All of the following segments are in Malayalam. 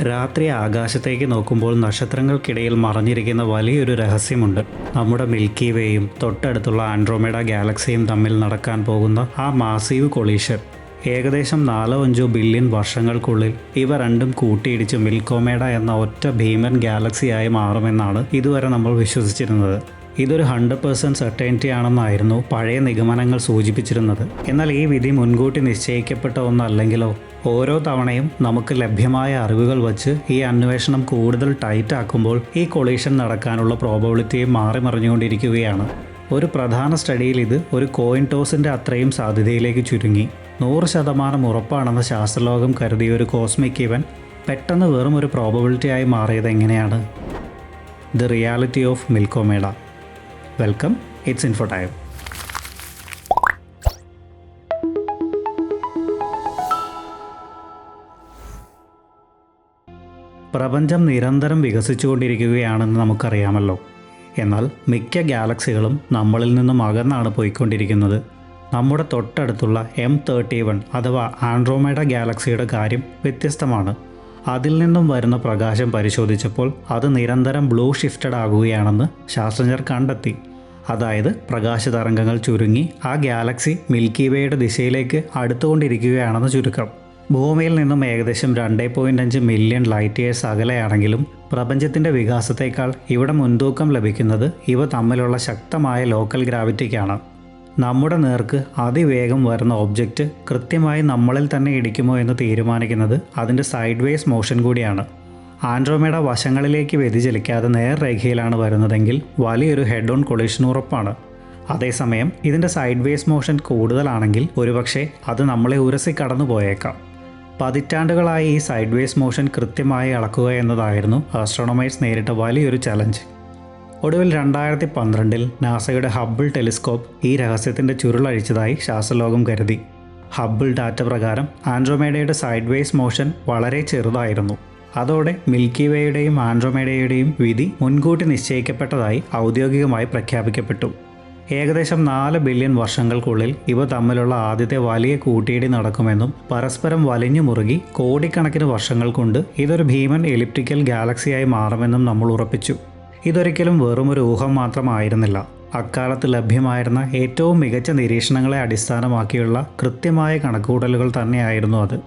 രാത്രി ആകാശത്തേക്ക് നോക്കുമ്പോൾ നക്ഷത്രങ്ങൾക്കിടയിൽ മറഞ്ഞിരിക്കുന്ന വലിയൊരു രഹസ്യമുണ്ട്. നമ്മുടെ മിൽക്കി വേയും തൊട്ടടുത്തുള്ള ആൻഡ്രോമേഡ ഗാലക്സിയും തമ്മിൽ നടക്കാൻ പോകുന്ന ആ മാസീവ് കൊളീഷൻ. ഏകദേശം 4-5 ബില്യൺ വർഷങ്ങൾക്കുള്ളിൽ ഇവ രണ്ടും കൂട്ടിയിടിച്ച് മിൽക്കോമേഡ എന്ന ഒറ്റ ഭീമൻ ഗാലക്സിയായി മാറുമെന്നാണ് ഇതുവരെ നമ്മൾ വിശ്വസിച്ചിരുന്നത്. ഇതൊരു 100% സെർട്ടൈനിറ്റി ആണെന്നായിരുന്നു പഴയ നിഗമനങ്ങൾ സൂചിപ്പിച്ചിരുന്നത്. എന്നാൽ ഈ വിധി മുൻകൂട്ടി നിശ്ചയിക്കപ്പെട്ട ഒന്നല്ലെങ്കിലോ? ഓരോ തവണയും നമുക്ക് ലഭ്യമായ അറിവുകൾ വച്ച് ഈ അന്വേഷണം കൂടുതൽ ടൈറ്റ് ആക്കുമ്പോൾ ഈ കൊളീഷൻ നടക്കാനുള്ള പ്രോബബിലിറ്റിയും മാറി മറിഞ്ഞുകൊണ്ടിരിക്കുകയാണ്. ഒരു പ്രധാന സ്റ്റഡിയിൽ ഇത് ഒരു കോയിൻ ടോസിൻ്റെ അത്രയും സാധ്യതയിലേക്ക് ചുരുങ്ങി. 100% ഉറപ്പാണെന്ന് ശാസ്ത്രലോകം കരുതിയ ഒരു കോസ്മിക് ഇവന്റ് പെട്ടെന്ന് വെറും ഒരു പ്രോബബിലിറ്റി ആയി മാറിയത് എങ്ങനെയാണ്? The reality of Milkomeda. Welcome, it's info time. പ്രപഞ്ചം നിരന്തരം വികസിച്ചുകൊണ്ടിരിക്കുകയാണെന്ന് നമുക്കറിയാമല്ലോ. എന്നാൽ മിക്ക ഗാലക്സികളും നമ്മളിൽ നിന്നും അകന്നാണ് പോയിക്കൊണ്ടിരിക്കുന്നത്. നമ്മുടെ തൊട്ടടുത്തുള്ള M31 അഥവാ ആൻഡ്രോമേഡ ഗാലക്സിയുടെ കാര്യം വ്യത്യസ്തമാണ്. അതിൽ നിന്നും വരുന്ന പ്രകാശം പരിശോധിച്ചപ്പോൾ അത് നിരന്തരം ബ്ലൂ ഷിഫ്റ്റഡ് ആകുകയാണെന്ന് ശാസ്ത്രജ്ഞർ കണ്ടെത്തി. അതായത് പ്രകാശതരംഗങ്ങൾ ചുരുങ്ങി ആ ഗാലക്സി മിൽക്കി വേയുടെ ദിശയിലേക്ക് അടുത്തുകൊണ്ടിരിക്കുകയാണെന്ന് ചുരുക്കം. ഭൂമിയിൽ നിന്നും ഏകദേശം 2.5 മില്യൺ ലൈറ്റ് ഇയേഴ്സ് അകലെയാണെങ്കിലും പ്രപഞ്ചത്തിൻ്റെ വികാസത്തേക്കാൾ ഇവിടെ മുൻതൂക്കം ലഭിക്കുന്നത് ഇവ തമ്മിലുള്ള ശക്തമായ ലോക്കൽ ഗ്രാവിറ്റിക്കാണ്. നമ്മുടെ നേർക്ക് അതിവേഗം വരുന്ന ഒബ്ജക്റ്റ് കൃത്യമായി നമ്മളിൽ തന്നെ ഇടിക്കുമോ എന്ന് തീരുമാനിക്കുന്നത് അതിൻ്റെ സൈഡ് വേസ് മോഷൻ കൂടിയാണ്. ആൻഡ്രോമേഡ വശങ്ങളിലേക്ക് വ്യതിചലിക്കാതെ നേർരേഖയിലാണ് വരുന്നതെങ്കിൽ വലിയൊരു ഹെഡ് ഓൺ കൊളീഷൻ ഉറപ്പാണ്. അതേസമയം ഇതിൻ്റെ സൈഡ് വേസ് മോഷൻ കൂടുതലാണെങ്കിൽ ഒരുപക്ഷെ അത് നമ്മളെ ഉരസി കടന്നു പോയേക്കാം. പതിറ്റാണ്ടുകളായി ഈ സൈഡ് വേസ് മോഷൻ കൃത്യമായി അളക്കുക എന്നതായിരുന്നു ആസ്ട്രോണമേഴ്സ് നേരിട്ട വലിയൊരു ചലഞ്ച്. ഒടുവിൽ 2012 നാസയുടെ ഹബിൾ ടെലിസ്കോപ്പ് ഈ രഹസ്യത്തിൻ്റെ ചുരുളഴിച്ചതായി ശാസ്ത്രലോകം കരുതി. ഹബിൾ ഡാറ്റ പ്രകാരം ആൻഡ്രോമേഡയുടെ സൈഡ് വേസ് മോഷൻ വളരെ ചെറുതായിരുന്നു. അതോടെ മിൽക്കി വേയുടെയും ആൻഡ്രോമേഡയുടെയും വിധി മുൻകൂട്ടി നിശ്ചയിക്കപ്പെട്ടതായി ഔദ്യോഗികമായി പ്രഖ്യാപിക്കപ്പെട്ടു. ഏകദേശം 4 ബില്യൺ വർഷങ്ങൾക്കുള്ളിൽ ഇവ തമ്മിലുള്ള ആദ്യത്തെ വലിയ കൂട്ടിയിടി നടക്കുമെന്നും പരസ്പരം വലിഞ്ഞു മുറുകി കോടിക്കണക്കിന് വർഷങ്ങൾ കൊണ്ട് ഇതൊരു ഭീമൻ എലിപ്റ്റിക്കൽ ഗാലക്സിയായി മാറുമെന്നും നമ്മൾ ഉറപ്പിച്ചു. ഇതൊരിക്കലും വെറുമൊരു ഊഹം മാത്രമായിരുന്നില്ല. അക്കാലത്ത് ലഭ്യമായിരുന്ന ഏറ്റവും മികച്ച നിരീക്ഷണങ്ങളെ അടിസ്ഥാനമാക്കിയുള്ള കൃത്യമായ കണക്കുകൂട്ടലുകൾ തന്നെയായിരുന്നു അത്.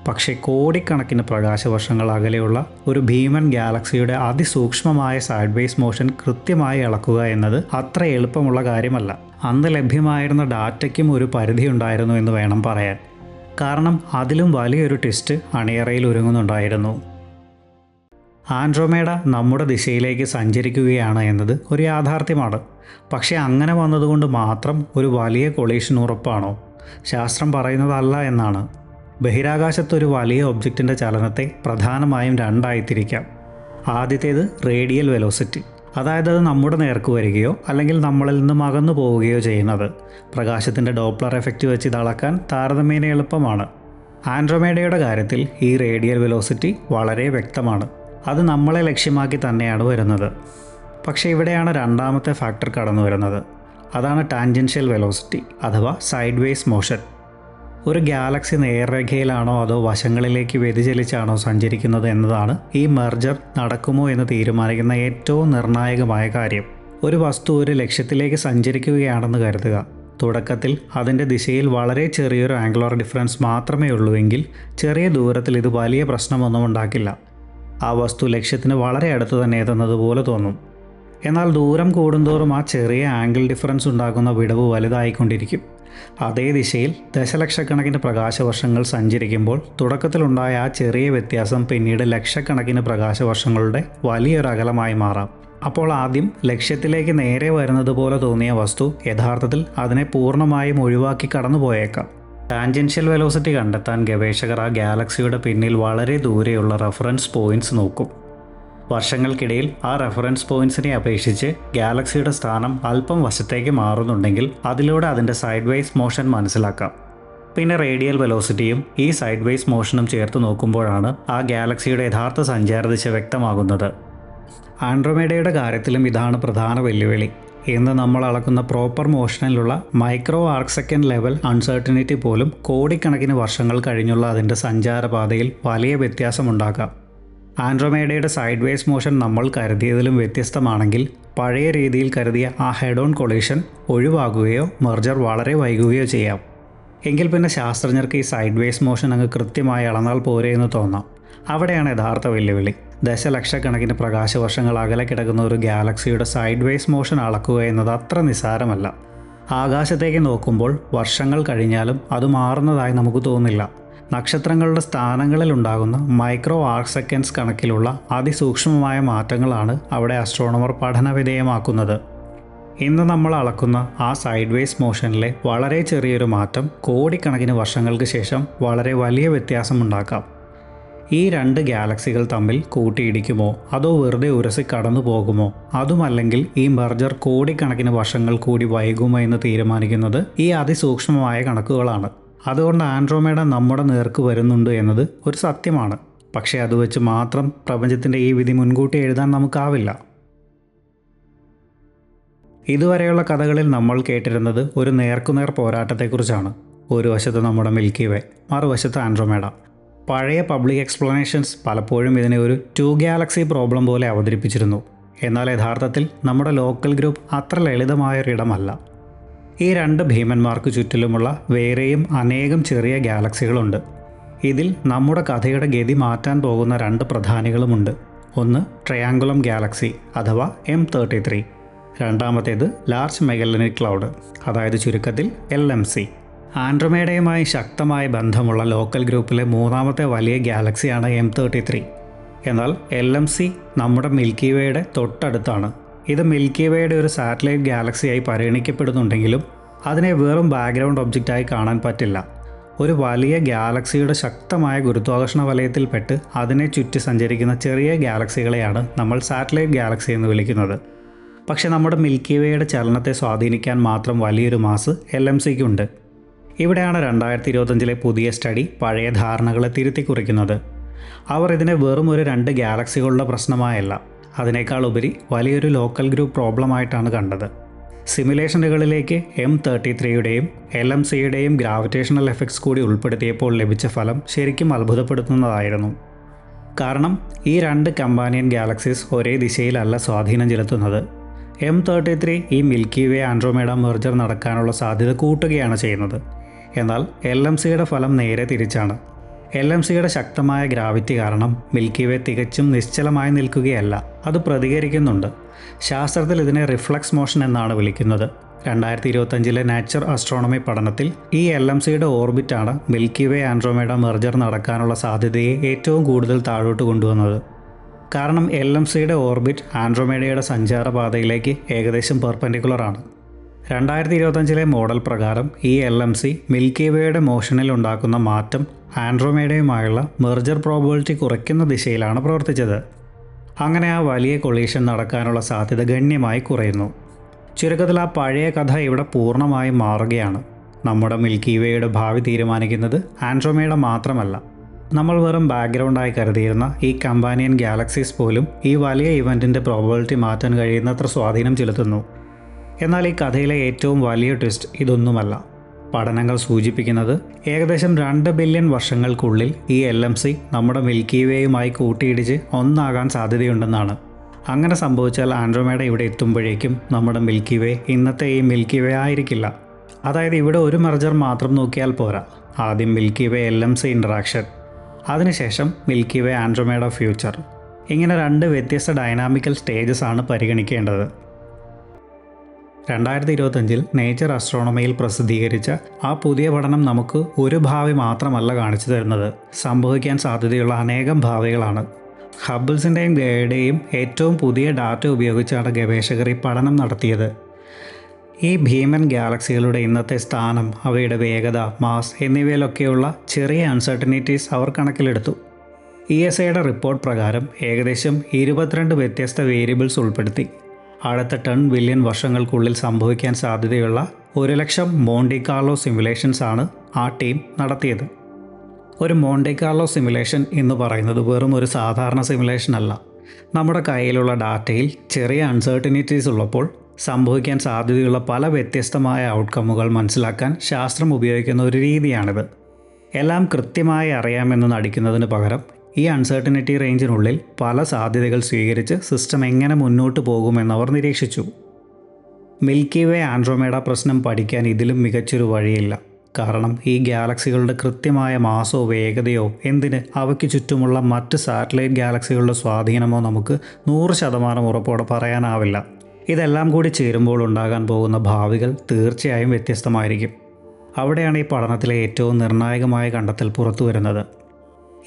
പക്ഷേ കോടിക്കണക്കിന് പ്രകാശവർഷങ്ങൾ അകലെയുള്ള ഒരു ഭീമൻ ഗാലക്സിയുടെ അതിസൂക്ഷ്മമായ സൈഡ് വേസ് മോഷൻ കൃത്യമായി അളക്കുക എന്നത് അത്ര എളുപ്പമുള്ള കാര്യമല്ല. അന്ന് ലഭ്യമായിരുന്ന ഡാറ്റയ്ക്കും ഒരു പരിധിയുണ്ടായിരുന്നു എന്ന് വേണം പറയാൻ. കാരണം അതിലും വലിയൊരു ട്വിസ്റ്റ് അണിയറയിൽ ഒരുങ്ങുന്നുണ്ടായിരുന്നു. ആൻഡ്രോമേഡ നമ്മുടെ ദിശയിലേക്ക് സഞ്ചരിക്കുകയാണ് എന്നത് ഒരു യാഥാർത്ഥ്യമാണ്. പക്ഷേ അങ്ങനെ വന്നതുകൊണ്ട് മാത്രം ഒരു വലിയ കൊളീഷൻ ഉറപ്പാണോ? ശാസ്ത്രം പറയുന്നതല്ല എന്നാണ്. ബഹിരാകാശത്തൊരു വലിയ ഒബ്ജക്റ്റിൻ്റെ ചലനത്തെ പ്രധാനമായും രണ്ടായി തിരിക്കാം. ആദ്യത്തേത് റേഡിയൽ വെലോസിറ്റി, അതായത് അത് നമ്മുടെ നേർക്ക് വരികയോ അല്ലെങ്കിൽ നമ്മളിൽ നിന്നും അകന്നു പോവുകയോ ചെയ്യുന്നത്. പ്രകാശത്തിൻ്റെ ഡോപ്ലർ എഫക്റ്റ് വെച്ച് ഇത് അളക്കാൻ താരതമ്യേന എളുപ്പമാണ്. ആൻഡ്രോമേഡയുടെ കാര്യത്തിൽ ഈ റേഡിയൽ വെലോസിറ്റി വളരെ വ്യക്തമാണ്. അത് നമ്മളെ ലക്ഷ്യമാക്കി തന്നെയാണ് വരുന്നത്. പക്ഷേ ഇവിടെയാണ് രണ്ടാമത്തെ ഫാക്ടർ കടന്നു വരുന്നത്. അതാണ് ടാൻജൻഷ്യൽ വെലോസിറ്റി അഥവാ സൈഡ് വേസ് മോഷൻ. ഒരു ഗാലക്സി നേർരേഖയിലാണോ അതോ വശങ്ങളിലേക്ക് വ്യതിചലിച്ചാണോ സഞ്ചരിക്കുന്നത് എന്നതാണ് ഈ മെർജർ നടക്കുമോ എന്ന് തീരുമാനിക്കുന്ന ഏറ്റവും നിർണായകമായ കാര്യം. ഒരു വസ്തു ഒരു ലക്ഷ്യത്തിലേക്ക് സഞ്ചരിക്കുകയാണെന്ന് കരുതുക. തുടക്കത്തിൽ അതിൻ്റെ ദിശയിൽ വളരെ ചെറിയൊരു ആംഗുലർ ഡിഫറൻസ് മാത്രമേ ഉള്ളൂവെങ്കിൽ ചെറിയ ദൂരത്തിൽ ഇത് വലിയ പ്രശ്നമൊന്നും ഉണ്ടാക്കില്ല. ആ വസ്തു ലക്ഷ്യത്തിന് വളരെ അടുത്ത് തന്നെ എത്തുന്നതുപോലെ തോന്നും. എന്നാൽ ദൂരം കൂടുന്തോറും ആ ചെറിയ ആംഗിൾ ഡിഫറൻസ് ഉണ്ടാക്കുന്ന വിടവ് വലുതായിക്കൊണ്ടിരിക്കും. അതേ ദിശയിൽ ദശലക്ഷക്കണക്കിന് പ്രകാശവർഷങ്ങൾ സഞ്ചരിക്കുമ്പോൾ തുടക്കത്തിലുണ്ടായ ആ ചെറിയ വ്യത്യാസം പിന്നീട് ലക്ഷക്കണക്കിന് പ്രകാശവർഷങ്ങളുടെ വലിയൊരു അകലമായി മാറാം. അപ്പോൾ ആദ്യം ലക്ഷ്യത്തിലേക്ക് നേരെ വരുന്നത് പോലെ തോന്നിയ വസ്തു യഥാർത്ഥത്തിൽ അതിനെ പൂർണ്ണമായും ഒഴിവാക്കി കടന്നുപോയേക്കാം. ടാൻജൻഷ്യൽ വെലോസിറ്റി കണ്ടെത്താൻ ഗവേഷകർ ആ ഗാലക്സിയുടെ പിന്നിൽ വളരെ ദൂരെയുള്ള റഫറൻസ് പോയിൻറ്റ്സ് നോക്കും. വർഷങ്ങൾക്കിടയിൽ ആ റഫറൻസ് പോയിൻറ്റ്സിനെ അപേക്ഷിച്ച് ഗാലക്സിയുടെ സ്ഥാനം അല്പം വശത്തേക്ക് മാറുന്നുണ്ടെങ്കിൽ അതിലൂടെ അതിൻ്റെ സൈഡ് വേസ് മോഷൻ മനസ്സിലാക്കാം. പിന്നെ റേഡിയൽ വെലോസിറ്റിയും ഈ സൈഡ് വേസ് മോഷനും ചേർത്ത് നോക്കുമ്പോഴാണ് ആ ഗാലക്സിയുടെ യഥാർത്ഥ സഞ്ചാരദിശ വ്യക്തമാകുന്നത്. ആൻഡ്രോമേഡയുടെ കാര്യത്തിലും ഇതാണ് പ്രധാന വെല്ലുവിളി. ഇന്ന് നമ്മൾ അളക്കുന്ന പ്രോപ്പർ മോഷനിലുള്ള മൈക്രോ ആർക്ക് സെക്കൻഡ് ലെവൽ അൺസർട്ടനിറ്റി പോലും കോടിക്കണക്കിന് വർഷങ്ങൾ കഴിഞ്ഞുള്ള അതിൻ്റെ സഞ്ചാരപാതയിൽ വലിയ വ്യത്യാസമുണ്ടാക്കാം. ആൻഡ്രോമേഡയുടെ സൈഡ് വേസ് മോഷൻ നമ്മൾ കരുതിയതിലും വ്യത്യസ്തമാണെങ്കിൽ പഴയ രീതിയിൽ കരുതിയ ആ ഹെഡ് ഓൺ കൊളീഷൻ ഒഴിവാകുകയോ മെർജർ വളരെ വൈകുകയോ ചെയ്യാം. എങ്കിൽ പിന്നെ ശാസ്ത്രജ്ഞർക്ക് ഈ സൈഡ് വേസ് മോഷൻ അങ്ങ് കൃത്യമായി അളന്നാൽ പോരെ എന്ന് തോന്നാം. അവിടെയാണ് യഥാർത്ഥ വെല്ലുവിളി. ദശലക്ഷക്കണക്കിന് പ്രകാശവർഷങ്ങൾ അകലെ കിടക്കുന്ന ഒരു ഗാലക്സിയുടെ സൈഡ് വേസ് മോഷൻ അളക്കുക എന്നത് അത്ര നിസ്സാരമല്ല. ആകാശത്തേക്ക് നോക്കുമ്പോൾ വർഷങ്ങൾ കഴിഞ്ഞാലും അത് മാറുന്നതായി നമുക്ക് തോന്നില്ല. നക്ഷത്രങ്ങളുടെ സ്ഥാനങ്ങളിൽ ഉണ്ടാകുന്ന മൈക്രോ ആർക്ക് സെക്കൻഡ്സ് കണക്കിലുള്ള അതിസൂക്ഷ്മമായ മാറ്റങ്ങളാണ് അവിടെ ആസ്ട്രോണമർ പഠനവിധേയമാക്കുന്നത്. ഇന്ന് നമ്മൾ അളക്കുന്ന ആ സൈഡ് വേസ് മോഷനിലെ വളരെ ചെറിയൊരു മാറ്റം കോടിക്കണക്കിന് വർഷങ്ങൾക്ക് ശേഷം വളരെ വലിയ വ്യത്യാസമുണ്ടാക്കാം. ഈ രണ്ട് ഗാലക്സികൾ തമ്മിൽ കൂട്ടിയിടിക്കുമോ അതോ വെറുതെ ഉരസി കടന്നു പോകുമോ, അതുമല്ലെങ്കിൽ ഈ മെർജർ കോടിക്കണക്കിന് വർഷങ്ങൾ കൂടി വൈകുമോ എന്ന് തീരുമാനിക്കുന്നത് ഈ അതിസൂക്ഷ്മമായ കണക്കുകളാണ്. അതുകൊണ്ട് ആൻഡ്രോമേഡ നമ്മുടെ നേർക്ക് വരുന്നുണ്ട് എന്നത് ഒരു സത്യമാണ്. പക്ഷേ അത് വെച്ച് മാത്രം പ്രപഞ്ചത്തിൻ്റെ ഈ വിധി മുൻകൂട്ടി എഴുതാൻ നമുക്കാവില്ല. ഇതുവരെയുള്ള കഥകളിൽ നമ്മൾ കേട്ടിരുന്നത് ഒരു നേർക്കുനേർ പോരാട്ടത്തെക്കുറിച്ചാണ്. ഒരു വശത്ത് നമ്മുടെ മിൽക്കി വേ, മറുവശത്ത് ആൻഡ്രോമേഡ. പഴയ പബ്ലിക് എക്സ്പ്ലനേഷൻസ് പലപ്പോഴും ഇതിനെ ഒരു 2 ഗാലക്സി പ്രോബ്ലം പോലെ അവതരിപ്പിച്ചിരുന്നു. എന്നാൽ യഥാർത്ഥത്തിൽ നമ്മുടെ ലോക്കൽ ഗ്രൂപ്പ് അത്ര ലളിതമായൊരിടമല്ല. ഈ രണ്ട് ഭീമന്മാർക്ക് ചുറ്റിലുമുള്ള വേറെയും അനേകം ചെറിയ ഗാലക്സികളുണ്ട്. ഇതിൽ നമ്മുടെ കഥയുടെ ഗതി മാറ്റാൻ പോകുന്ന 2 പ്രധാനികളുമുണ്ട്. ഒന്ന് ട്രയാങ്കുലം ഗാലക്സി അഥവാ M33, രണ്ടാമത്തേത് ലാർജ് മെഗല്ലനിക് ക്ലൗഡ്, അതായത് ചുരുക്കത്തിൽ LMC. ആൻഡ്രോമേഡയുമായി ശക്തമായ ബന്ധമുള്ള ലോക്കൽ ഗ്രൂപ്പിലെ മൂന്നാമത്തെ വലിയ ഗാലക്സിയാണ് M33. എന്നാൽ LMC നമ്മുടെ മിൽക്കി വേയുടെ തൊട്ടടുത്താണ്. ഇത് മിൽക്കി വേയുടെ ഒരു സാറ്റലൈറ്റ് ഗാലക്സിയായി പരിഗണിക്കപ്പെടുന്നുണ്ടെങ്കിലും അതിനെ വെറും ബാക്ക്ഗ്രൗണ്ട് ഒബ്ജക്റ്റായി കാണാൻ പറ്റില്ല. ഒരു വലിയ ഗാലക്സിയുടെ ശക്തമായ ഗുരുത്വാകർഷണ വലയത്തിൽപ്പെട്ട് അതിനെ ചുറ്റി സഞ്ചരിക്കുന്ന ചെറിയ ഗാലക്സികളെയാണ് നമ്മൾ സാറ്റലൈറ്റ് ഗാലക്സി എന്ന് വിളിക്കുന്നത്. പക്ഷേ നമ്മുടെ മിൽക്കി വേയുടെ ചലനത്തെ സ്വാധീനിക്കാൻ മാത്രം വലിയൊരു മാസ് LMCക്കുണ്ട്. ഇവിടെയാണ് 2025 പുതിയ സ്റ്റഡി പഴയ ധാരണകളെ തിരുത്തി കുറിക്കുന്നത്. അവർ ഇതിനെ വെറും ഒരു 2 ഗാലക്സികളുടെ പ്രശ്നമായല്ല, അതിനേക്കാൾ ഉപരി വലിയൊരു ലോക്കൽ ഗ്രൂപ്പ് പ്രോബ്ലമായിട്ടാണ് കണ്ടത്. സിമുലേഷനുകളിലേക്ക് M33യുടെയും LMCയുടെയും ഗ്രാവിറ്റേഷണൽ എഫക്ട്സ് കൂടി ഉൾപ്പെടുത്തിയപ്പോൾ ലഭിച്ച ഫലം ശരിക്കും അത്ഭുതപ്പെടുത്തുന്നതായിരുന്നു. കാരണം ഈ 2 കമ്പാനിയൻ ഗാലക്സീസ് ഒരേ ദിശയിലല്ല സ്വാധീനം ചെലുത്തുന്നത്. M33 ഈ മിൽക്കി വേ ആൻഡ്രോമേഡ മെർജർ നടക്കാനുള്ള സാധ്യത കൂട്ടുകയാണ് ചെയ്യുന്നത്. എന്നാൽ LMCയുടെ ഫലം നേരെ തിരിച്ചാണ്. LMCയുടെ ശക്തമായ ഗ്രാവിറ്റി കാരണം മിൽക്കി വേ തികച്ചും നിശ്ചലമായി നിൽക്കുകയല്ല, അത് പ്രതികരിക്കുന്നുണ്ട്. ശാസ്ത്രത്തിൽ ഇതിനെ റിഫ്ലക്സ് മോഷൻ എന്നാണ് വിളിക്കുന്നത്. 2025 നാച്ചർ ആസ്ട്രോണമി പഠനത്തിൽ ഈ LMCയുടെ ഓർബിറ്റാണ് മിൽക്കി വേ ആൻഡ്രോമേഡ മെർജർ നടക്കാനുള്ള സാധ്യതയെ ഏറ്റവും കൂടുതൽ താഴോട്ട് കൊണ്ടുവന്നത്. കാരണം LMCയുടെ ഓർബിറ്റ് ആൻഡ്രോമേഡയുടെ സഞ്ചാരപാതയിലേക്ക് ഏകദേശം പെർപെൻഡിക്കുലറാണ്. 2025 മോഡൽ പ്രകാരം ഈ LMC മിൽക്കി വേയുടെ മോഷനിൽ ഉണ്ടാക്കുന്ന മാറ്റം ആൻഡ്രോമേഡയുമായുള്ള മെർജർ പ്രോബബിലിറ്റി കുറയ്ക്കുന്ന ദിശയിലാണ് പ്രവർത്തിച്ചത്. അങ്ങനെ ആ വലിയ കൊളീഷൻ നടക്കാനുള്ള സാധ്യത ഗണ്യമായി കുറയുന്നു. ചുരുക്കത്തിൽ ആ പഴയ കഥ ഇവിടെ പൂർണ്ണമായും മാറുകയാണ്. നമ്മുടെ മിൽക്കി വേയുടെ ഭാവി തീരുമാനിക്കുന്നത് ആൻഡ്രോമേഡ മാത്രമല്ല. നമ്മൾ വെറും ബാക്ക്ഗ്രൗണ്ടായി കരുതിയിരുന്ന ഈ കമ്പാനിയൻ ഗാലക്സീസ് പോലും ഈ വലിയ ഇവൻറ്റിൻ്റെ പ്രോബബിലിറ്റി മാറ്റാൻ കഴിയുന്നത്ര സ്വാധീനം ചെലുത്തുന്നു. എന്നാൽ ഈ കഥയിലെ ഏറ്റവും വലിയ ട്വിസ്റ്റ് ഇതൊന്നുമല്ല. പഠനങ്ങൾ സൂചിപ്പിക്കുന്നത് ഏകദേശം 2 ബില്യൺ വർഷങ്ങൾക്കുള്ളിൽ ഈ LMC നമ്മുടെ മിൽക്കി വേയുമായി കൂട്ടിയിടിച്ച് ഒന്നാകാൻ സാധ്യതയുണ്ടെന്നാണ്. അങ്ങനെ സംഭവിച്ചാൽ ആൻഡ്രോമേഡ ഇവിടെ എത്തുമ്പോഴേക്കും നമ്മുടെ മിൽക്കി വേ ഇന്നത്തെ ഈ മിൽക്കി വേ ആയിരിക്കില്ല. അതായത് ഇവിടെ ഒരു മെർജർ മാത്രം നോക്കിയാൽ പോരാ. ആദ്യം മിൽക്കി വേ LMC ഇൻട്രാക്ഷൻ, അതിനുശേഷം മിൽക്കി വേ ആൻഡ്രോമേഡ ഫ്യൂച്ചർ. ഇങ്ങനെ 2 വ്യത്യസ്ത ഡൈനാമിക്കൽ സ്റ്റേജസ് ആണ് പരിഗണിക്കേണ്ടത്. 2025 നേച്ചർ ആസ്ട്രോണമിയിൽ പ്രസിദ്ധീകരിച്ച ആ പുതിയ പഠനം നമുക്ക് ഒരു ഭാവി മാത്രമല്ല കാണിച്ചു തരുന്നത്, സംഭവിക്കാൻ സാധ്യതയുള്ള അനേകം ഭാവികളാണ്. ഹബിൾസിൻ്റെയും ഗയയുടെയും ഏറ്റവും പുതിയ ഡാറ്റ ഉപയോഗിച്ചാണ് ഗവേഷകർ ഈ പഠനം നടത്തിയത്. ഈ ഭീമൻ ഗാലക്സികളുടെ ഇന്നത്തെ സ്ഥാനം, അവയുടെ വേഗത, മാസ് എന്നിവയിലൊക്കെയുള്ള ചെറിയ അൺസർട്ടനിറ്റീസ് അവർ കണക്കിലെടുത്തു. ESAയുടെ റിപ്പോർട്ട് പ്രകാരം ഏകദേശം 22 വ്യത്യസ്ത വേരിയബിൾസ് ഉൾപ്പെടുത്തി അടുത്ത 10 ബില്യൺ വർഷങ്ങൾക്കുള്ളിൽ സംഭവിക്കാൻ സാധ്യതയുള്ള 1,00,000 മോണ്ടി കാർലോ സിമുലേഷൻസ് ആണ് ആ ടീം നടത്തിയത്. ഒരു മോണ്ടി കാർലോ സിമുലേഷൻ എന്ന് പറയുന്നത് വെറും ഒരു സാധാരണ സിമുലേഷൻ അല്ല. നമ്മുടെ കയ്യിലുള്ള ഡാറ്റയിൽ ചെറിയ അൺസർട്ടനിറ്റീസ് ഉള്ളപ്പോൾ സംഭവിക്കാൻ സാധ്യതയുള്ള പല വ്യത്യസ്തമായ ഔട്ട്കമ്മുകൾ മനസ്സിലാക്കാൻ ശാസ്ത്രം ഉപയോഗിക്കുന്ന ഒരു രീതിയാണിത്. എല്ലാം കൃത്യമായി അറിയാമെന്ന് നടിക്കുന്നതിന് പകരം ഈ അൺസർട്ടനിറ്റി റേഞ്ചിനുള്ളിൽ പല സാധ്യതകൾ സ്വീകരിച്ച് സിസ്റ്റം എങ്ങനെ മുന്നോട്ട് പോകുമെന്നവർ നിരീക്ഷിച്ചു. മിൽക്കി വേ ആൻഡ്രോമേഡ പ്രശ്നം പഠിക്കാൻ ഇതിലും മികച്ചൊരു വഴിയില്ല. കാരണം ഈ ഗാലക്സികളുടെ കൃത്യമായ മാസോ വേഗതയോ എന്തിന് അവയ്ക്ക് ചുറ്റുമുള്ള മറ്റ് സാറ്റലൈറ്റ് ഗാലക്സികളുടെ സ്വാധീനമോ നമുക്ക് 100% ഉറപ്പോടെ പറയാനാവില്ല. ഇതെല്ലാം കൂടി ചേരുമ്പോൾ ഉണ്ടാകാൻ പോകുന്ന ഭാവികൾ തീർച്ചയായും വ്യത്യസ്തമായിരിക്കും. അവിടെയാണ് ഈ പഠനത്തിലെ ഏറ്റവും നിർണായകമായ കണ്ടെത്തൽ പുറത്തു വരുന്നത്.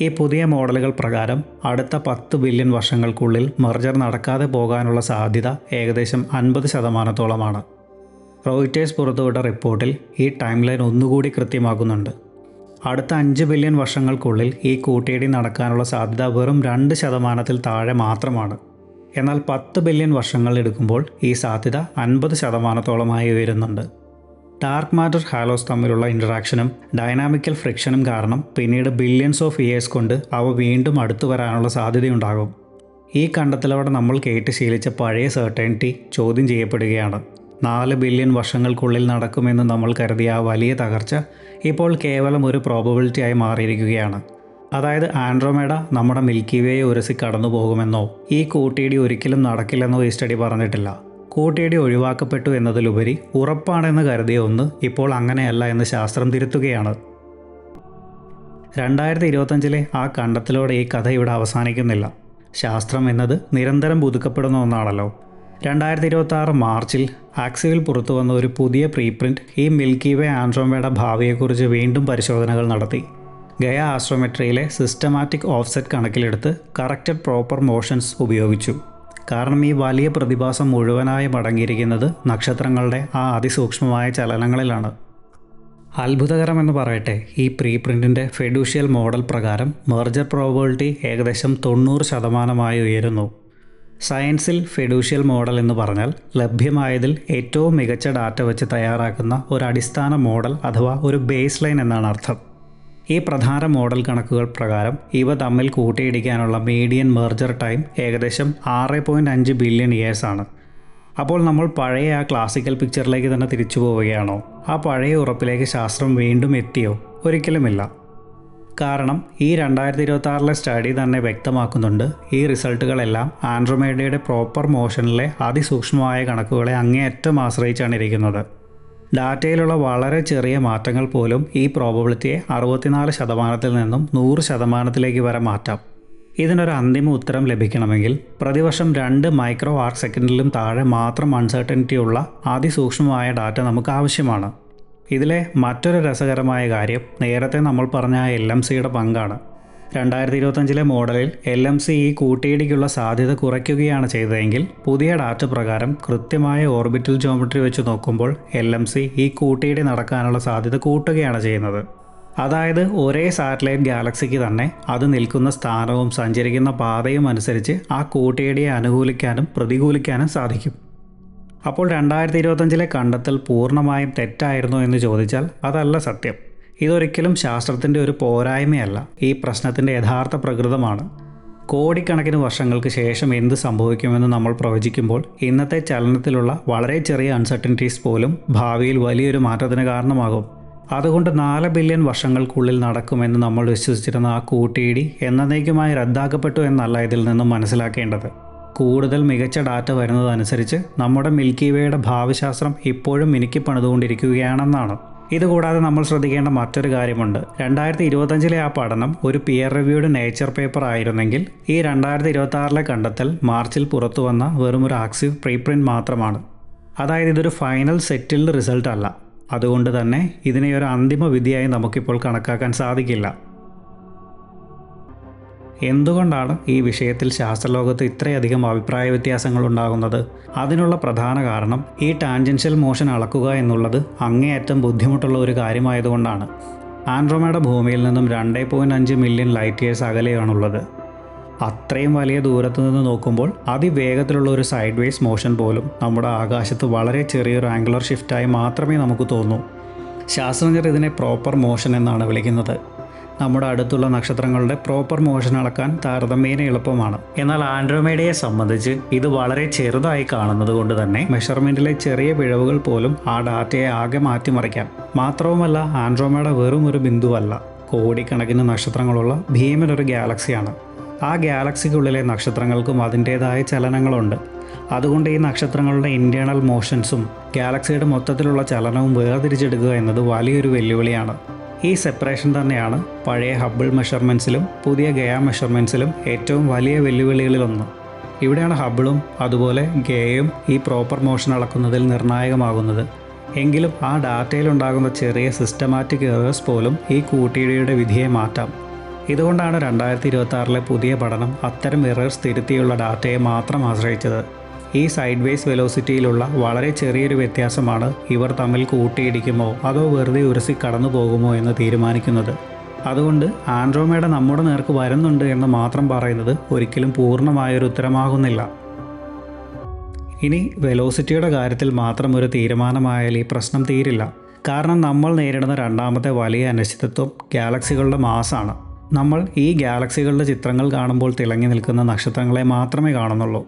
ഈ പുതിയ മോഡലുകൾ പ്രകാരം അടുത്ത 10 ബില്യൺ വർഷങ്ങൾക്കുള്ളിൽ മെർജർ നടക്കാതെ പോകാനുള്ള സാധ്യത ഏകദേശം 50%-ഓളമാണ്. റോയിറ്റേഴ്സ് പുറത്തുവിട്ട റിപ്പോർട്ടിൽ ഈ ടൈം ലൈൻ ഒന്നുകൂടി കൃത്യമാക്കുന്നുണ്ട്. അടുത്ത 5 ബില്യൺ വർഷങ്ങൾക്കുള്ളിൽ ഈ കൂട്ടിയിടി നടക്കാനുള്ള സാധ്യത വെറും 2%-ൽ താഴെ മാത്രമാണ്. എന്നാൽ 10 ബില്യൺ വർഷങ്ങൾ എടുക്കുമ്പോൾ ഈ സാധ്യത 50%-ഓളമായി ഉയരുന്നുണ്ട്. ഡാർക്ക് മാറ്റർ ഹാലോസ് തമ്മിലുള്ള ഇൻറ്ററാക്ഷനും ഡൈനാമിക്കൽ ഫ്രിക്ഷനും കാരണം പിന്നീട് ബില്യൺസ് ഓഫ് ഇയേഴ്സ് കൊണ്ട് അവ വീണ്ടും അടുത്തു വരാനുള്ള സാധ്യതയുണ്ടാകും. ഈ കണ്ടെത്തലോടെ നമ്മൾ കേട്ട് ശീലിച്ച പഴയ സെർട്ടനിറ്റി ചോദ്യം ചെയ്യപ്പെടുകയാണ്. 4 ബില്യൺ വർഷങ്ങൾക്കുള്ളിൽ നടക്കുമെന്ന് നമ്മൾ കരുതിയ ആ വലിയ തകർച്ച ഇപ്പോൾ കേവലം ഒരു പ്രോബബിലിറ്റിയായി മാറിയിരിക്കുകയാണ്. അതായത് ആൻഡ്രോമേഡ നമ്മുടെ മിൽക്കി വേയെ ഉരസി കടന്നു പോകുമെന്നോ ഈ കൂട്ടിയിടി ഒരിക്കലും നടക്കില്ലെന്നോ ഈ സ്റ്റഡി പറഞ്ഞിട്ടില്ല. കൂട്ടിയിടി ഒഴിവാക്കപ്പെട്ടു എന്നതിലുപരി ഉറപ്പാണെന്ന് കരുതിയ ഒന്ന് ഇപ്പോൾ അങ്ങനെയല്ല എന്ന് ശാസ്ത്രം തിരുത്തുകയാണ്. 2025 ആ കണ്ടെത്തലോടെ ഈ കഥ ഇവിടെ അവസാനിക്കുന്നില്ല. ശാസ്ത്രം എന്നത് നിരന്തരം പുതുക്കപ്പെടുന്ന ഒന്നാണല്ലോ. 2026 മാർച്ചിൽ ആക്സിയിൽ പുറത്തു വന്ന ഒരു പുതിയ പ്രീപ്രിൻ്റ് ഈ മിൽക്കി വേ ആൻഡ്രോമേഡ ഭാവിയെക്കുറിച്ച് വീണ്ടും പരിശോധനകൾ നടത്തി. ഗയ ആസ്ട്രോമെട്രിയിലെ സിസ്റ്റമാറ്റിക് ഓഫ്സെറ്റ് കണക്കിലെടുത്ത് കറക്റ്റഡ് പ്രോപ്പർ മോഷൻസ് ഉപയോഗിച്ചു. കാരണം ഈ വലിയ പ്രതിഭാസം മുഴുവനായും അടങ്ങിയിരിക്കുന്നത് നക്ഷത്രങ്ങളുടെ ആ അതിസൂക്ഷ്മമായ ചലനങ്ങളിലാണ്. അത്ഭുതകരമെന്ന് പറയട്ടെ, ഈ പ്രീപ്രിൻറ്റിൻ്റെ ഫെഡൂഷ്യൽ മോഡൽ പ്രകാരം മെർജർ പ്രോബബിലിറ്റി ഏകദേശം 90%-ആയി ഉയരുന്നു. സയൻസിൽ ഫെഡൂഷ്യൽ മോഡൽ എന്ന് പറഞ്ഞാൽ ലഭ്യമായതിൽ ഏറ്റവും മികച്ച ഡാറ്റ വെച്ച് തയ്യാറാക്കുന്ന ഒരു അടിസ്ഥാന മോഡൽ അഥവാ ഒരു ബേസ് ലൈൻ എന്നാണ് അർത്ഥം. ഈ പ്രധാന മോഡൽ കണക്കുകൾ പ്രകാരം ഇവ തമ്മിൽ കൂട്ടിയിടിക്കാനുള്ള മീഡിയൻ മെർജർ ടൈം ഏകദേശം 6.5 ബില്യൺ ഇയേഴ്സാണ്. അപ്പോൾ നമ്മൾ പഴയ ആ ക്ലാസിക്കൽ പിക്ചറിലേക്ക് തന്നെ തിരിച്ചു പോവുകയാണോ? ആ പഴയ ഉറപ്പിലേക്ക് ശാസ്ത്രം വീണ്ടും എത്തിയോ? ഒരിക്കലുമില്ല. കാരണം ഈ 2026 സ്റ്റഡി തന്നെ വ്യക്തമാക്കുന്നുണ്ട്, ഈ റിസൾട്ടുകളെല്ലാം ആൻഡ്രോമേഡയുടെ പ്രോപ്പർ മോഷനിലെ അതിസൂക്ഷ്മമായ കണക്കുകളെ അങ്ങേയറ്റം ആശ്രയിച്ചാണ് ഇരിക്കുന്നത്. ഡാറ്റയിലുള്ള വളരെ ചെറിയ മാറ്റങ്ങൾ പോലും ഈ പ്രോബബിലിറ്റിയെ 64%-ൽ നിന്നും 100%-ലേക്ക് വരെ മാറ്റാം. ഇതിനൊരു അന്തിമ ഉത്തരം ലഭിക്കണമെങ്കിൽ പ്രതിവർഷം 2 മൈക്രോ ആർക്ക് സെക്കൻഡിലും താഴെ മാത്രം അൺസർട്ടനിറ്റിയുള്ള അതിസൂക്ഷ്മമായ ഡാറ്റ നമുക്ക് ആവശ്യമാണ്. ഇതിലെ മറ്റൊരു രസകരമായ കാര്യം നേരത്തെ നമ്മൾ പറഞ്ഞ LMCയുടെ പങ്കാണ്. 2025 മോഡലിൽ LMC ഈ കൂട്ടിയിടിക്കുള്ള സാധ്യത കുറയ്ക്കുകയാണ് ചെയ്തതെങ്കിൽ പുതിയ ഡാറ്റ പ്രകാരം കൃത്യമായ ഓർബിറ്റൽ ജോമെട്രി വെച്ച് നോക്കുമ്പോൾ LMC ഈ കൂട്ടിയിടി നടക്കാനുള്ള സാധ്യത കൂട്ടുകയാണ് ചെയ്യുന്നത്. അതായത് ഒരേ സാറ്റലൈറ്റ് ഗാലക്സിക്ക് തന്നെ അത് നിൽക്കുന്ന സ്ഥാനവും സഞ്ചരിക്കുന്ന പാതയും അനുസരിച്ച് ആ കൂട്ടിയിടിയെ അനുകൂലിക്കാനും പ്രതികൂലിക്കാനും സാധിക്കും. അപ്പോൾ 2025 കണ്ടെത്തൽ പൂർണ്ണമായും തെറ്റായിരുന്നു എന്ന് ചോദിച്ചാൽ അതല്ല സത്യം. ഇതൊരിക്കലും ശാസ്ത്രത്തിൻ്റെ ഒരു പോരായ്മയല്ല, ഈ പ്രശ്നത്തിൻ്റെ യഥാർത്ഥ പ്രകൃതമാണ്. കോടിക്കണക്കിന് വർഷങ്ങൾക്ക് ശേഷം എന്ത് സംഭവിക്കുമെന്ന് നമ്മൾ പ്രവചിക്കുമ്പോൾ ഇന്നത്തെ ചലനത്തിലുള്ള വളരെ ചെറിയ അൺസർട്ടനിറ്റീസ് പോലും ഭാവിയിൽ വലിയൊരു മാറ്റത്തിന് കാരണമാകും. അതുകൊണ്ട് 4 ബില്യൺ വർഷങ്ങൾക്കുള്ളിൽ നടക്കുമെന്ന് നമ്മൾ വിശ്വസിച്ചിരുന്ന ആ കൂട്ടിയിടി എന്നേക്കുമായി റദ്ദാക്കപ്പെട്ടു എന്നല്ല ഇതിൽ നിന്നും മനസ്സിലാക്കേണ്ടത്. കൂടുതൽ മികച്ച ഡാറ്റ വരുന്നതനുസരിച്ച് നമ്മുടെ മിൽക്കി വേയുടെ ഭാവിശാസ്ത്രം ഇപ്പോഴും മിനുക്കി പണിതുകൊണ്ടിരിക്കുകയാണെന്നാണ്. ഇതുകൂടാതെ നമ്മൾ ശ്രദ്ധിക്കേണ്ട മറ്റൊരു കാര്യമുണ്ട്. 2025 ആ പഠനം ഒരു പിയർ റിവ്യൂഡ് നേച്ചർ പേപ്പർ ആയിരുന്നെങ്കിൽ ഈ 2026 കണ്ടെത്തൽ മാർച്ചിൽ പുറത്തു വന്ന വെറും ഒരു ആക്സീവ് പ്രീപ്രിൻ്റ് മാത്രമാണ്. അതായത് ഇതൊരു ഫൈനൽ സെറ്റിൽഡ് റിസൾട്ട് അല്ല. അതുകൊണ്ട് തന്നെ ഇതിനെ ഒരു അന്തിമ വിധിയായി നമുക്കിപ്പോൾ കണക്കാക്കാൻ സാധിക്കില്ല. എന്തുകൊണ്ടാണ് ഈ വിഷയത്തിൽ ശാസ്ത്രലോകത്ത് ഇത്രയധികം അഭിപ്രായ വ്യത്യാസങ്ങൾ ഉണ്ടാകുന്നത്? അതിനുള്ള പ്രധാന കാരണം ഈ ടാൻജൻഷ്യൽ മോഷൻ അളക്കുക എന്നുള്ളത് അങ്ങേയറ്റം ബുദ്ധിമുട്ടുള്ള ഒരു കാര്യമായതുകൊണ്ടാണ്. ആൻഡ്രോമേഡ ഭൂമിയിൽ നിന്നും 2.5 മില്യൺ ലൈറ്റ് ഇയേഴ്സ് അകലെയാണുള്ളത്. അത്രയും വലിയ ദൂരത്തു നിന്ന് നോക്കുമ്പോൾ അതിവേഗത്തിലുള്ള ഒരു സൈഡ് വേസ് മോഷൻ പോലും നമ്മുടെ ആകാശത്ത് വളരെ ചെറിയൊരു ആംഗുലർ ഷിഫ്റ്റായി മാത്രമേ നമുക്ക് തോന്നൂ. ശാസ്ത്രജ്ഞർ ഇതിനെ പ്രോപ്പർ മോഷൻ എന്നാണ് വിളിക്കുന്നത്. നമ്മുടെ അടുത്തുള്ള നക്ഷത്രങ്ങളുടെ പ്രോപ്പർ മോഷൻ അളക്കാൻ താരതമ്യേന എളുപ്പമാണ്. എന്നാൽ ആൻഡ്രോമേഡയെ സംബന്ധിച്ച് ഇത് വളരെ ചെറുതായി കാണുന്നത് കൊണ്ട് തന്നെ മെഷർമെൻറ്റിലെ ചെറിയ പിഴവുകൾ പോലും ആ ഡാറ്റയെ ആകെ മാറ്റിമറിക്കാം. മാത്രവുമല്ല, ആൻഡ്രോമേഡ വെറും ഒരു ബിന്ദുവല്ല, കോടിക്കണക്കിന് നക്ഷത്രങ്ങളുള്ള ഭീമനൊരു ഗാലക്സിയാണ്. ആ ഗാലക്സിക്കുള്ളിലെ നക്ഷത്രങ്ങൾക്കും അതിൻ്റേതായ ചലനങ്ങളുണ്ട്. അതുകൊണ്ട് ഈ നക്ഷത്രങ്ങളുടെ ഇൻറ്റേർണൽ മോഷൻസും ഗാലക്സിയുടെ മൊത്തത്തിലുള്ള ചലനവും വേർതിരിച്ചെടുക്കുക എന്നത് വലിയൊരു വെല്ലുവിളിയാണ്. ഈ സെപ്പറേഷൻ തന്നെയാണ് പഴയ ഹബിൾ മെഷർമെൻറ്റ്സിലും പുതിയ ഗയ മെഷർമെൻറ്റ്സിലും ഏറ്റവും വലിയ വെല്ലുവിളികളിലൊന്ന്. ഇവിടെയാണ് ഹബിളും അതുപോലെ ഗയയും ഈ പ്രോപ്പർ മോഷൻ അളക്കുന്നതിൽ നിർണായകമാകുന്നത്. എങ്കിലും ആ ഡാറ്റയിലുണ്ടാകുന്ന ചെറിയ സിസ്റ്റമാറ്റിക് എറേഴ്സ് പോലും ഈ കൂട്ടിയിടിയുടെ വിധിയെ മാറ്റാം. ഇതുകൊണ്ടാണ് 2026 പുതിയ പഠനം അത്തരം എറേഴ്സ് തിരുത്തിയുള്ള ഡാറ്റയെ മാത്രം ആശ്രയിച്ചത്. ഈ സൈഡ് വേസ് വെലോസിറ്റിയിലുള്ള വളരെ ചെറിയൊരു വ്യത്യാസമാണ് ഇവർ തമ്മിൽ കൂട്ടിയിടിക്കുമോ അതോ വെറുതെ ഉരസി കടന്നു പോകുമോ എന്ന് തീരുമാനിക്കുന്നത്. അതുകൊണ്ട് ആൻഡ്രോമേഡ നമ്മുടെ നേർക്ക് വരുന്നുണ്ട് എന്ന് മാത്രം പറയുന്നത് ഒരിക്കലും പൂർണ്ണമായൊരു ഉത്തരമാകുന്നില്ല. ഇനി വെലോസിറ്റിയുടെ കാര്യത്തിൽ മാത്രം ഒരു തീരുമാനമായാൽ ഈ പ്രശ്നം തീരില്ല. കാരണം നമ്മൾ നേരിടുന്ന രണ്ടാമത്തെ വലിയ അനിശ്ചിതത്വം ഗാലക്സികളുടെ മാസാണ്. നമ്മൾ ഈ ഗാലക്സികളുടെ ചിത്രങ്ങൾ കാണുമ്പോൾ തിളങ്ങി നിൽക്കുന്ന നക്ഷത്രങ്ങളെ മാത്രമേ കാണുന്നുള്ളൂ.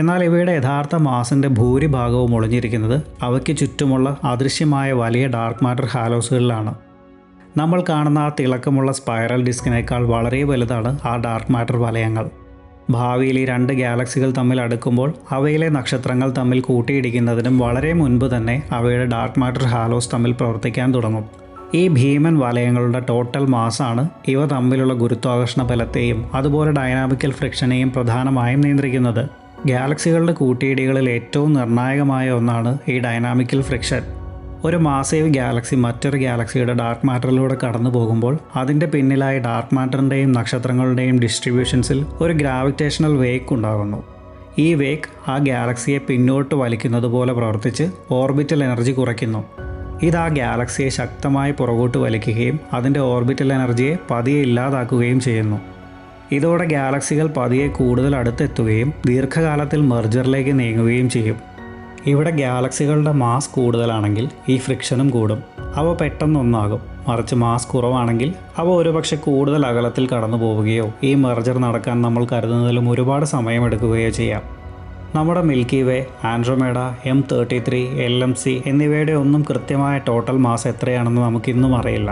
എന്നാൽ ഇവയുടെ യഥാർത്ഥ മാസിൻ്റെ ഭൂരിഭാഗവും ഒളിഞ്ഞിരിക്കുന്നത് അവയ്ക്ക് ചുറ്റുമുള്ള അദൃശ്യമായ വലിയ ഡാർക്ക് മാറ്റർ ഹാലോസുകളിലാണ്. നമ്മൾ കാണുന്ന ആ തിളക്കമുള്ള സ്പൈറൽ ഡിസ്കിനേക്കാൾ വളരെ വലുതാണ് ആ ഡാർക്ക് മാറ്റർ വലയങ്ങൾ. ഭാവിയിൽ ഈ രണ്ട് ഗാലക്സികൾ തമ്മിൽ അടുക്കുമ്പോൾ അവയിലെ നക്ഷത്രങ്ങൾ തമ്മിൽ കൂട്ടിയിടിക്കുന്നതിനും വളരെ മുൻപ് തന്നെ അവയുടെ ഡാർക്ക് മാറ്റർ ഹാലോസ് തമ്മിൽ പ്രവർത്തിക്കാൻ തുടങ്ങും. ഈ ഭീമൻ വലയങ്ങളുടെ ടോട്ടൽ മാസാണ് ഇവ തമ്മിലുള്ള ഗുരുത്വാകർഷണ ബലത്തെയും അതുപോലെ ഡൈനാമിക്കൽ ഫ്രിക്ഷനെയും പ്രധാനമായും നിയന്ത്രിക്കുന്നത്. ഗാലക്സികളുടെ കൂട്ടിയിടികളിൽ ഏറ്റവും നിർണായകമായ ഒന്നാണ് ഈ ഡൈനാമിക്കൽ ഫ്രിക്ഷൻ. ഒരു മാസീവ് ഗാലക്സി മറ്റൊരു ഗാലക്സിയുടെ ഡാർക്ക് മാറ്ററിലൂടെ കടന്നു പോകുമ്പോൾ അതിൻ്റെ പിന്നിലായി ഡാർക്ക് മാറ്ററിൻ്റെയും നക്ഷത്രങ്ങളുടെയും ഡിസ്ട്രിബ്യൂഷൻസിൽ ഒരു ഗ്രാവിറ്റേഷണൽ വേക്ക് ഉണ്ടാകുന്നു. ഈ വേക്ക് ആ ഗാലക്സിയെ പിന്നോട്ട് വലിക്കുന്നത് പോലെ പ്രവർത്തിച്ച് ഓർബിറ്റൽ എനർജി കുറയ്ക്കുന്നു. ഇത് ആ ഗാലക്സിയെ ശക്തമായി പുറകോട്ട് വലിക്കുകയും അതിൻ്റെ ഓർബിറ്റൽ എനർജിയെ പതിയെ ഇല്ലാതാക്കുകയും ചെയ്യുന്നു. ഇതോടെ ഗാലക്സികൾ പതിയെ കൂടുതൽ അടുത്തെത്തുകയും ദീർഘകാലത്തിൽ മെർജറിലേക്ക് നീങ്ങുകയും ചെയ്യും. ഇവിടെ ഗാലക്സികളുടെ മാസ് കൂടുതലാണെങ്കിൽ ഈ ഫ്രിക്ഷനും കൂടും. അവ പെട്ടെന്നൊന്നാകും. മറിച്ച് മാസ് കുറവാണെങ്കിൽ അവ ഒരുപക്ഷെ കൂടുതൽ അകലത്തിൽ കടന്നു പോവുകയോ ഈ മെർജർ നടക്കാൻ നമ്മൾ കരുതുന്നതിലും ഒരുപാട് സമയമെടുക്കുകയോ ചെയ്യാം. നമ്മുടെ മിൽക്കി വേ, ആൻഡ്രോമേഡ, M33, LMC എന്നിവയുടെ ഒന്നും കൃത്യമായ ടോട്ടൽ മാസ് എത്രയാണെന്ന് നമുക്കിന്നും അറിയില്ല.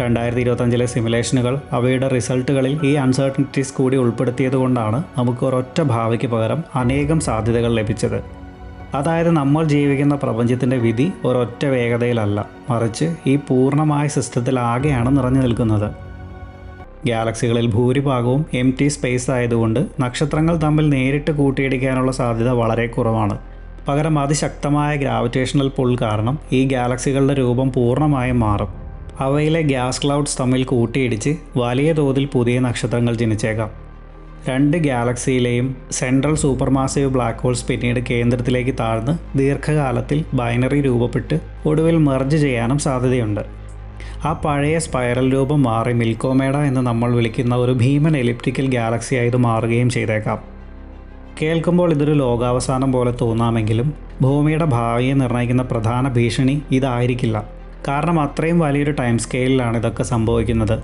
2025 സിമുലേഷനുകൾ അവയുടെ റിസൾട്ടുകളിൽ ഈ അൺസർട്ടനിറ്റീസ് കൂടി ഉൾപ്പെടുത്തിയത് കൊണ്ടാണ് നമുക്ക് ഒരൊറ്റ ഭാവിക്ക് പകരം അനേകം സാധ്യതകൾ ലഭിച്ചത്. അതായത് നമ്മൾ ജീവിക്കുന്ന പ്രപഞ്ചത്തിൻ്റെ വിധി ഒരൊറ്റ വേഗതയിലല്ല, മറിച്ച് ഈ പൂർണ്ണമായ സിസ്റ്റത്തിലാകെയാണ് നിറഞ്ഞു നിൽക്കുന്നത്. ഗാലക്സികളിൽ ഭൂരിഭാഗവും എംപ്റ്റി സ്പേസ് ആയതുകൊണ്ട് നക്ഷത്രങ്ങൾ തമ്മിൽ നേരിട്ട് കൂട്ടിയിടിക്കാനുള്ള സാധ്യത വളരെ കുറവാണ്. പകരം അതിശക്തമായ ഗ്രാവിറ്റേഷണൽ പുൾ കാരണം ഈ ഗാലക്സികളുടെ രൂപം പൂർണ്ണമായും മാറും. അവയിലെ ഗ്യാസ് ക്ലൗഡ്സ് തമ്മിൽ കൂട്ടിയിടിച്ച് വലിയ തോതിൽ പുതിയ നക്ഷത്രങ്ങൾ ജനിച്ചേക്കാം. രണ്ട് ഗാലക്സിയിലെയും സെൻട്രൽ സൂപ്പർമാസീവ് ബ്ലാക്ക് ഹോൾസ് പിന്നീട് കേന്ദ്രത്തിലേക്ക് താഴ്ന്ന് ദീർഘകാലത്തിൽ ബൈനറി രൂപപ്പെട്ട് ഒടുവിൽ മെർജ് ചെയ്യാനും സാധ്യതയുണ്ട്. ആ പഴയ സ്പൈറൽ രൂപം മാറി മിൽക്കോമേഡ എന്ന് നമ്മൾ വിളിക്കുന്ന ഒരു ഭീമൻ എലിപ്റ്റിക്കൽ ഗാലക്സിയായി ഇത് മാറുകയും ചെയ്തേക്കാം. കേൾക്കുമ്പോൾ ഇതൊരു ലോകാവസാനം പോലെ തോന്നാമെങ്കിലും ഭൂമിയുടെ ഭാവിയെ നിർണ്ണയിക്കുന്ന പ്രധാന ഭീഷണി ഇതായിരിക്കില്ല. കാരണം അത്രയും വലിയൊരു ടൈം സ്കെയിലിലാണ് ഇതൊക്കെ സംഭവിക്കുന്നത്.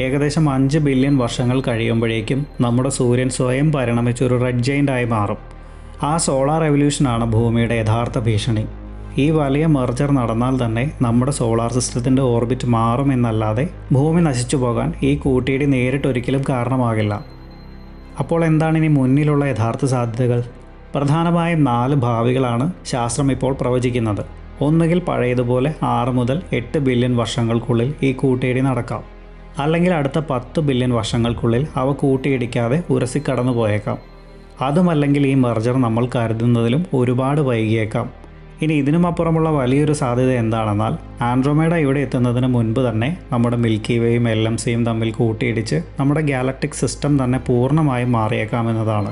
ഏകദേശം 5 ബില്യൺ വർഷങ്ങൾ കഴിയുമ്പോഴേക്കും നമ്മുടെ സൂര്യൻ സ്വയം പരിണമിച്ചൊരു റെഡ് ജെയിൻ്റായി മാറും. ആ സോളാർ റെവല്യൂഷനാണ് ഭൂമിയുടെ യഥാർത്ഥ ഭീഷണി. ഈ വലിയ മെർജർ നടന്നാൽ തന്നെ നമ്മുടെ സോളാർ സിസ്റ്റത്തിൻ്റെ ഓർബിറ്റ് മാറുമെന്നല്ലാതെ ഭൂമി നശിച്ചു പോകാൻ ഈ കൂട്ടിയിടി നേരിട്ടൊരിക്കലും കാരണമാകില്ല. അപ്പോൾ എന്താണ് ഇനി മുന്നിലുള്ള യഥാർത്ഥ സാധ്യതകൾ? പ്രധാനമായും 4 ഭാവികളാണ് ശാസ്ത്രം ഇപ്പോൾ പ്രവചിക്കുന്നത്. ഒന്നുകിൽ പഴയതുപോലെ 6 മുതൽ 8 ബില്യൺ വർഷങ്ങൾക്കുള്ളിൽ ഈ കൂട്ടിയിടി നടക്കാം. അല്ലെങ്കിൽ അടുത്ത 10 ബില്യൺ വർഷങ്ങൾക്കുള്ളിൽ അവ കൂട്ടിയിടിക്കാതെ ഉരസിക്കടന്നു പോയേക്കാം. അതുമല്ലെങ്കിൽ ഈ മെർജർ നമ്മൾ കരുതുന്നതിലും ഒരുപാട് വൈകിയേക്കാം. ഇനി ഇതിനുമപ്പുറമുള്ള വലിയൊരു സാധ്യത എന്താണെന്നാൽ ആൻഡ്രോമേഡ ഇവിടെ എത്തുന്നതിന് മുൻപ് തന്നെ നമ്മുടെ മിൽക്കി വേയും LMCയും തമ്മിൽ കൂട്ടിയിടിച്ച് നമ്മുടെ ഗാലക്റ്റിക് സിസ്റ്റം തന്നെ പൂർണ്ണമായും മാറിയേക്കാമെന്നതാണ്.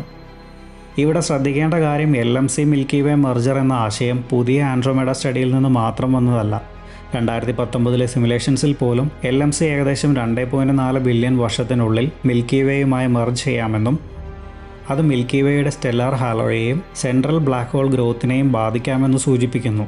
ഇവിടെ ശ്രദ്ധിക്കേണ്ട കാര്യം LMC മിൽക്കി വേ മെർജർ എന്ന ആശയം പുതിയ ആൻഡ്രോമേഡ സ്റ്റഡിയിൽ നിന്ന് മാത്രം വന്നതല്ല. 2019 സിമുലേഷൻസിൽ പോലും LMC ഏകദേശം 2.4 ബില്യൺ വർഷത്തിനുള്ളിൽ മിൽക്കി വേയുമായി മെർജ് ചെയ്യാമെന്നും അത് മിൽക്കി വേയുടെ സ്റ്റെല്ലാർ ഹാലോയെയും സെൻട്രൽ ബ്ലാക്ക് ഹോൾ ഗ്രോത്തിനെയും ബാധിക്കാമെന്ന് സൂചിപ്പിക്കുന്നു.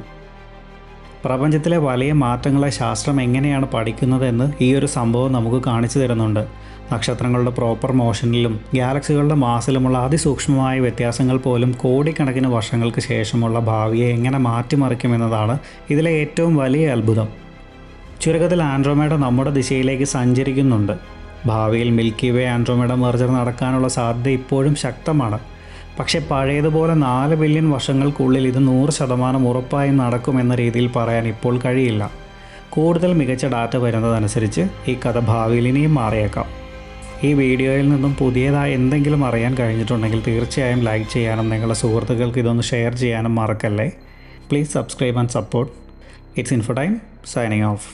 പ്രപഞ്ചത്തിലെ വലിയ മാറ്റങ്ങളെ ശാസ്ത്രം എങ്ങനെയാണ് പഠിക്കുന്നതെന്ന് ഈ ഒരു സംഭവം നമുക്ക് കാണിച്ചു തരുന്നുണ്ട്. നക്ഷത്രങ്ങളുടെ പ്രോപ്പർ മോഷനിലും ഗാലക്സികളുടെ മാസിലുമുള്ള അതിസൂക്ഷ്മമായ വ്യത്യാസങ്ങൾ പോലും കോടിക്കണക്കിന് വർഷങ്ങൾക്ക് ശേഷമുള്ള ഭാവിയെ എങ്ങനെ മാറ്റിമറിക്കുമെന്നതാണ് ഇതിലെ ഏറ്റവും വലിയ അത്ഭുതം. ചുരുക്കത്തിൽ ആൻഡ്രോമേഡ നമ്മുടെ ദിശയിലേക്ക് സഞ്ചരിക്കുന്നുണ്ട്. ഭാവിയിൽ മിൽക്കി വേ ആൻഡ്രോമേഡ മെർജർ നടക്കാനുള്ള സാധ്യത ഇപ്പോഴും ശക്തമാണ്. പക്ഷേ പഴയതുപോലെ 4 ബില്യൺ വർഷങ്ങൾക്കുള്ളിൽ ഇത് 100% ഉറപ്പായും നടക്കുമെന്ന രീതിയിൽ പറയാൻ ഇപ്പോൾ കഴിയില്ല. കൂടുതൽ മികച്ച ഡാറ്റ വരുന്നതനുസരിച്ച് ഈ കഥ ഭാവിയിൽ ഇനിയും മാറിയേക്കാം. ഈ വീഡിയോയിൽ നിന്നും പുതിയതായി എന്തെങ്കിലും അറിയാൻ കഴിഞ്ഞിട്ടുണ്ടെങ്കിൽ തീർച്ചയായും ലൈക്ക് ചെയ്യാനും നിങ്ങളുടെ സുഹൃത്തുക്കൾക്ക് ഇതൊന്ന് ഷെയർ ചെയ്യാനും മറക്കല്ലേ. Please subscribe and support. It's info time signing off.